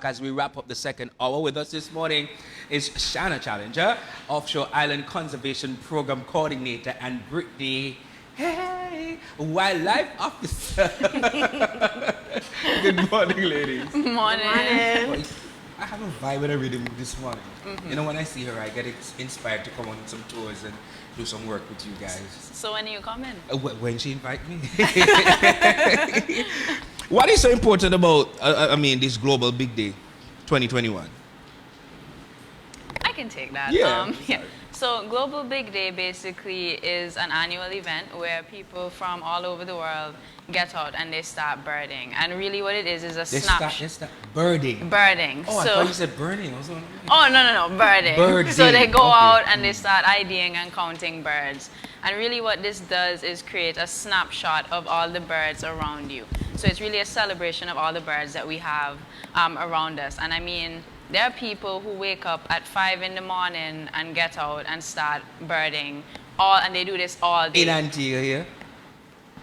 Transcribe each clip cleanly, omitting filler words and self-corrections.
As we wrap up the second hour, with us this morning is Shanna Challenger, Offshore Island Conservation Program Coordinator, and Britney, hey, Wildlife Officer. Good morning, ladies. Morning. Morning. I have a vibe when I read the book this morning. You know, when I see her, I get inspired to come on some tours and do some work with you guys. So when are you coming? When she invite me. What is so important about, this Global Big Day 2021? I can take that. Yeah. So Global Big Day basically is an annual event where people from all over the world get out and they start birding. And really what it is a snapshot. They start birding. Birding. Oh, I thought you said burning. Oh, no, birding. Birding. So they go out and they start IDing and counting birds. And really what this does is create a snapshot of all the birds around you. So it's really a celebration of all the birds that we have around us. And I mean, there are people who wake up at 5 in the morning and get out and start birding. And they do this all day. In Antigua here?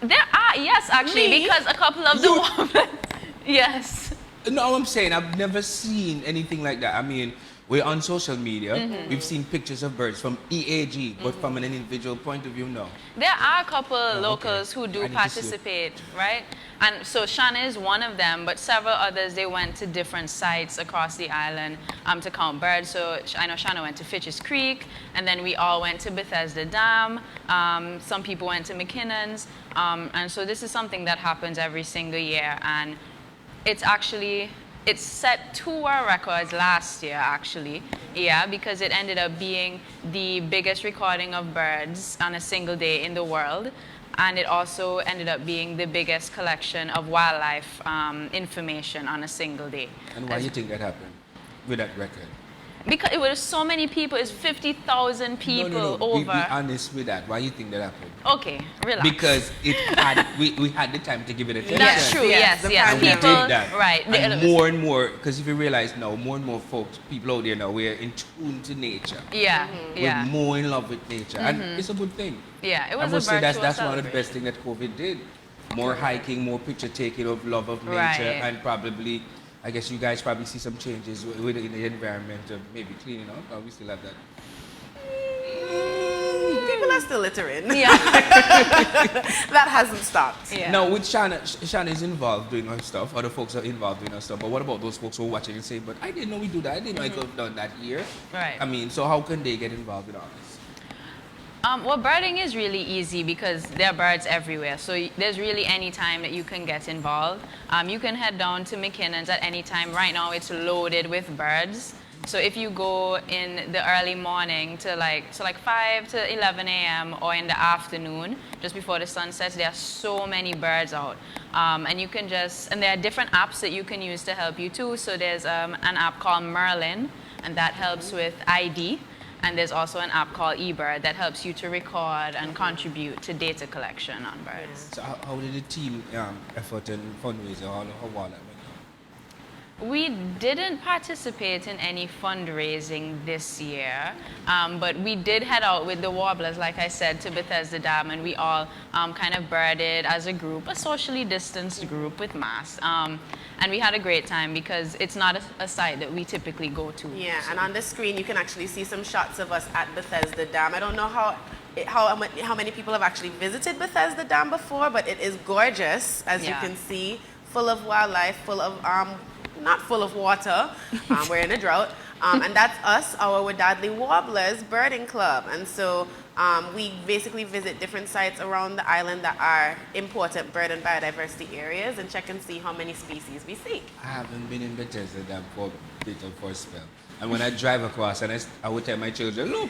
There are, yes, actually, because a couple of the warblers, yes. No, I'm saying I've never seen anything like that. I mean, we're on social media. We've seen pictures of birds from EAG, but from an individual point of view, no. There are a couple locals who do participate, right? And so Shanna is one of them, but several others, they went to different sites across the island to count birds. So I know Shanna went to Fitch's Creek, and then we all went to Bethesda Dam. Some people went to McKinnon's. And so this is something that happens every single year. And it's set 2 world records last year, actually. Yeah, because it ended up being the biggest recording of birds on a single day in the world. And it also ended up being the biggest collection of wildlife information on a single day. And why do you think that happened with that record? Because it was so many people, it's 50,000 people over. Be honest with that. Why do you think that happened? Okay, relax. Because we had the time to give it attention. That's true, yes. And People, we did that. right. And more and more, because if you realize now, more and more folks, people out there now, we're in tune to nature. Yeah, We're more in love with nature. And it's a good thing. Yeah, it was I must a say virtual that's one of the best things that COVID did. More hiking, more picture taking of love of nature, and probably, I guess you guys probably see some changes in the environment of maybe cleaning up. We still have that. People are still littering. Yeah. That hasn't stopped. Yeah. Now, with Shanna is involved doing her stuff. Other folks are involved doing her stuff. But what about those folks who are watching and say, but I didn't know we do that. I didn't know I could have done that here. Right. I mean, so how can they get involved with all this? Well, birding is really easy because there are birds everywhere. So there's really any time that you can get involved. You can head down to McKinnon's at any time. Right now, it's loaded with birds. So if you go in the early morning to like 5 to 11 a.m. or in the afternoon, just before the sun sets, there are so many birds out. And you can and there are different apps that you can use to help you too. So there's an app called Merlin, and that helps with ID. And there's also an app called eBird that helps you to record and contribute to data collection on birds. So how did the team effort and fundraiser, how that went? We didn't participate in any fundraising this year, but we did head out with the warblers, like I said, to Bethesda Dam, and we all kind of birded as a group, a socially distanced group with masks. And we had a great time because it's not a site that we typically go to. Yeah, and on the screen you can actually see some shots of us at Bethesda Dam. I don't know how many people have actually visited Bethesda Dam before, but it is gorgeous, as you can see, full of wildlife, full of not full of water. We're in a drought. And that's us, our Wadadli Warblers Birding Club. And so we basically visit different sites around the island that are important bird and biodiversity areas and check and see how many species we see. I haven't been in Bethesda Dam for a spell. And when I drive across, and I would tell my children, look,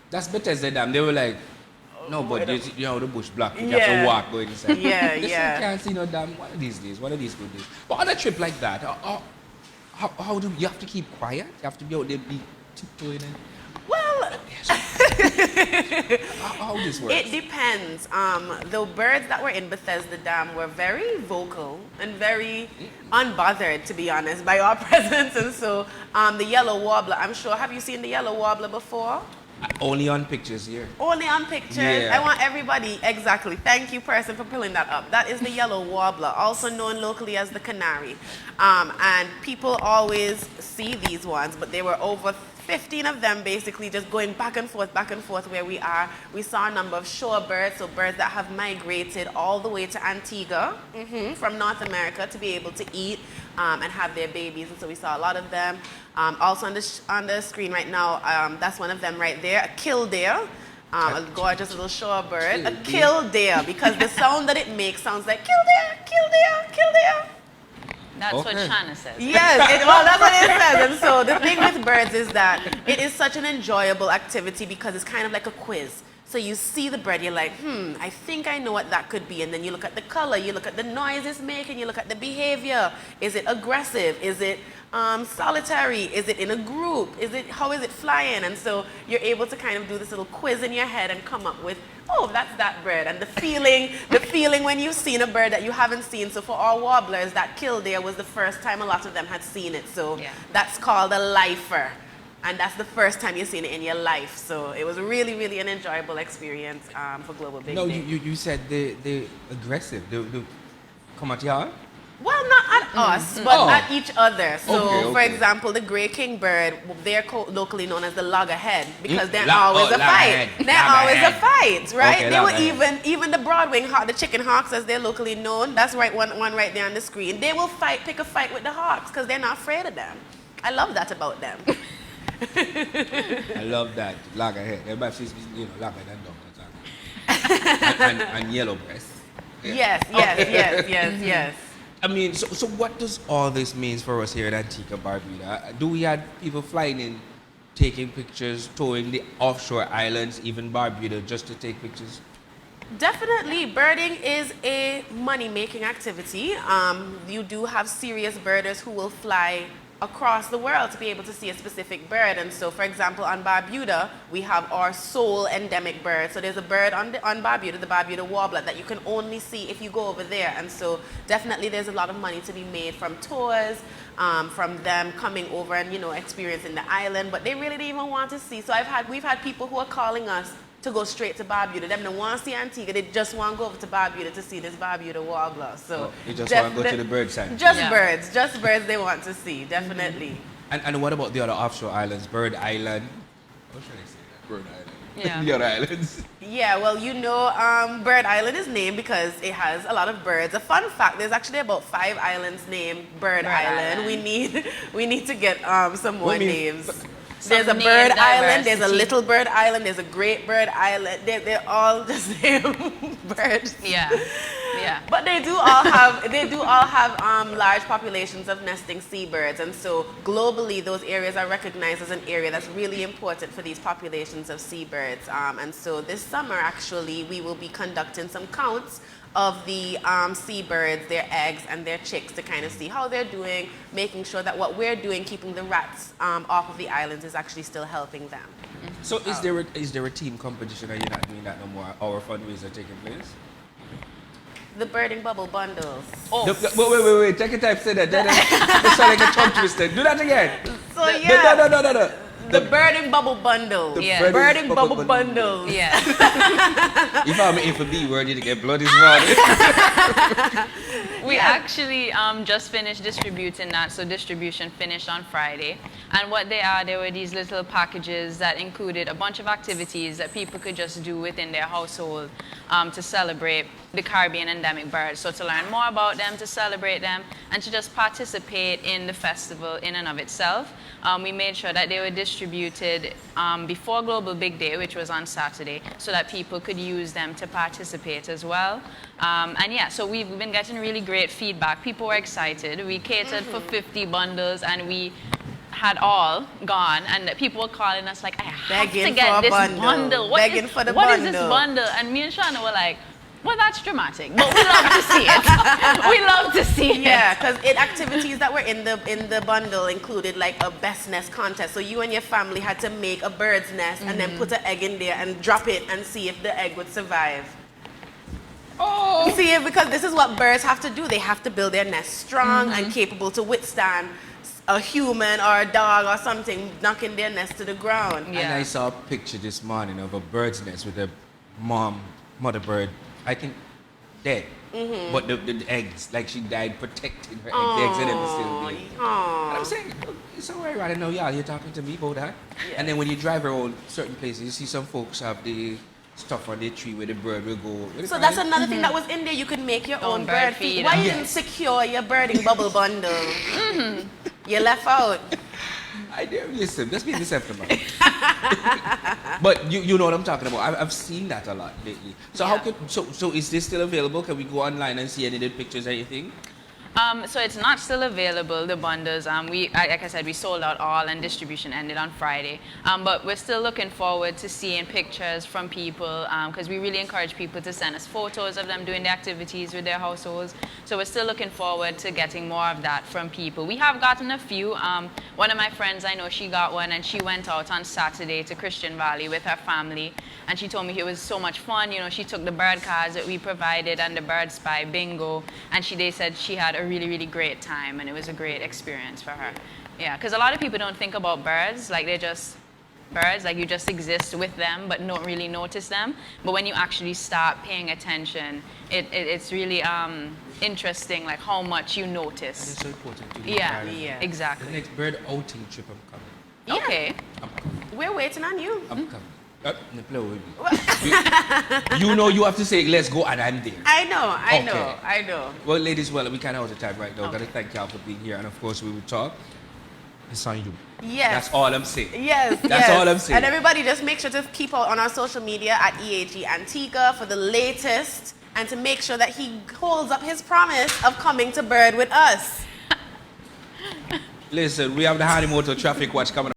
that's Bethesda Dam. They were like, no, but you know the bush block. You have to walk going inside. Yeah, You can't see no dam. One of these days, good days. But on a trip like that, how do you have to keep quiet? You have to be out there, be tiptoeing. Well, how this works? it depends. The birds that were in Bethesda Dam were very vocal and very unbothered, to be honest, by our presence. And so the yellow warbler, I'm sure, have you seen the yellow warbler before? Only on pictures here. Only on pictures. Yeah. I want everybody, exactly. Thank you, person, for pulling that up. That is the yellow warbler, also known locally as the canary. And people always see these ones, but there were over 15 of them basically just going back and forth where we are. We saw a number of shorebirds, so birds that have migrated all the way to Antigua from North America to be able to eat and have their babies. And so we saw a lot of them. Also on the screen right now, that's one of them right there, a killdeer. A gorgeous little shorebird. A killdeer, because the sound that it makes sounds like killdeer, killdeer, killdeer. That's what Shanna says. Yes, well, that's what it says. And so the thing with birds is that it is such an enjoyable activity because it's kind of like a quiz. So you see the bird, you're like, I think I know what that could be. And then you look at the color, you look at the noise it's making, you look at the behavior. Is it aggressive? Is it solitary? Is it in a group? How is it flying? And so you're able to kind of do this little quiz in your head and come up with, oh, that's that bird. And the feeling when you've seen a bird that you haven't seen. So for our warblers, that killdeer was the first time a lot of them had seen it. So that's called a lifer. And that's the first time you've seen it in your life. So it was really, really an enjoyable experience for Global Big Day. No, you said they're aggressive. They come at y'all? Well, not at us, but at each other. So, for example, the gray kingbird, they're locally known as the loggerhead because they're always a fight. They're always a fight, right? Okay, they will even the Broadwing hawk, the chicken hawks, as they're locally known. That's right, one right there on the screen. They will pick a fight with the hawks because they're not afraid of them. I love that about them. I love that. Loggerhead. Everybody sees, loggerhead and dog. And yellow breast. Yeah. Yes. I mean, so what does all this mean for us here in Antigua, Barbuda? Do we have people flying in, taking pictures, touring the offshore islands, even Barbuda, just to take pictures? Definitely. Birding is a money-making activity. You do have serious birders who will fly across the world to be able to see a specific bird. And so, for example, on Barbuda, we have our sole endemic bird. So there's a bird on Barbuda, the Barbuda warbler, that you can only see if you go over there. And so definitely there's a lot of money to be made from tours, from them coming over and, experiencing the island. But they really didn't even want to see. So we've had people who are calling us to go straight to Barbuda. Them don't want to see Antigua. They just want to go over to Barbuda to see this Barbuda warbler. So you just want to go to the bird side. Just birds they want to see, definitely. And what about the other offshore islands? Bird Island. What should I say? Bird Island. Yeah. The other islands. Yeah, well, Bird Island is named because it has a lot of birds. A fun fact: there's actually about 5 islands named Bird Island. We need to get some more names. There's a bird island, there's a little bird island, there's a great bird island. They're all just named birds. Yeah. But they do all have large populations of nesting seabirds, and so globally those areas are recognized as an area that's really important for these populations of seabirds. And so this summer, actually, we will be conducting some counts of the seabirds, their eggs and their chicks, to kind of see how they're doing, making sure that what we're doing, keeping the rats off of the islands, is actually still helping them. So is there a team competition, or you're not doing that no more? Our fundraiser taking place? The birding bubble bundles. Wait, take your time, say that. It's like a tongue twister. Do that again. So yeah. No. The birding bubble bundle. Yeah. Birding bubble bundles. Yeah. If I'm in for B word, you get bloody morning. We actually just finished distributing that, so distribution finished on Friday. And what they were these little packages that included a bunch of activities that people could just do within their household to celebrate the Caribbean endemic birds. So to learn more about them, to celebrate them, and to just participate in the festival in and of itself. We made sure that they were distributed before Global Big Day, which was on Saturday, so that people could use them to participate as well. So we've been getting really great feedback. People were excited. We catered for 50 bundles, and we had all gone, and people were calling us like, I have to get this bundle. What is this bundle? And me and Shanna were like, well, that's dramatic, but we love to see it. We love to see it. Yeah, because activities that were in the bundle included like a best nest contest. So you and your family had to make a bird's nest and then put an egg in there and drop it and see if the egg would survive. Oh! See, because this is what birds have to do. They have to build their nest strong and capable to withstand a human or a dog or something knocking their nest to the ground. Yeah. And I saw a picture this morning of a bird's nest with a mother bird, I think dead. But the eggs, like she died protecting her eggs. The eggs are never still being. And I'm saying, look, it's all right, I know y'all, you're talking to me about that. Yes. And then when you drive around certain places, you see some folks have the stuff on the tree where the bird will go. What do you So call that's it? another thing that was in there. You could make your own Own bird bird feed. feed. Why you Yes. didn't secure your birding bubble bundle? You left out. I dare listen, just be deceptive, man. But you know what I'm talking about. I've seen that a lot lately. So how Yeah. could so is this still available? Can we go online and see any of the pictures or anything? So it's not still available, the bundles. Like I said, we sold out all and distribution ended on Friday. But we're still looking forward to seeing pictures from people because we really encourage people to send us photos of them doing the activities with their households. So we're still looking forward to getting more of that from people. We have gotten a few. One of my friends, I know she got one and she went out on Saturday to Christian Valley with her family. And she told me it was so much fun. You know, she took the bird cards that we provided and the bird spy bingo. And they said she had a really, really great time and it was a great experience for her. Yeah, because a lot of people don't think about birds, like they're just birds, like you just exist with them but don't really notice them. But when you actually start paying attention, it's really interesting, like how much you And notice. it's so important to Yeah, Yeah. The exactly. next bird outing trip I'm coming. Yeah. Okay. I'm coming. We're waiting on you. I'm coming. No, play with me. You know you have to say let's go and I'm there. I know. Okay. I know. Well, ladies, well, we kind of out of time right now. Gotta thank y'all for being here, and of course we will talk. It's on you. Yes. That's all I'm saying. Yes, That's yes. all I'm saying. And everybody just make sure to keep out on our social media at EAG Antigua for the latest and to make sure that he holds up his promise of coming to Bird with us. Listen, we have the Honeymoto Traffic Watch coming up.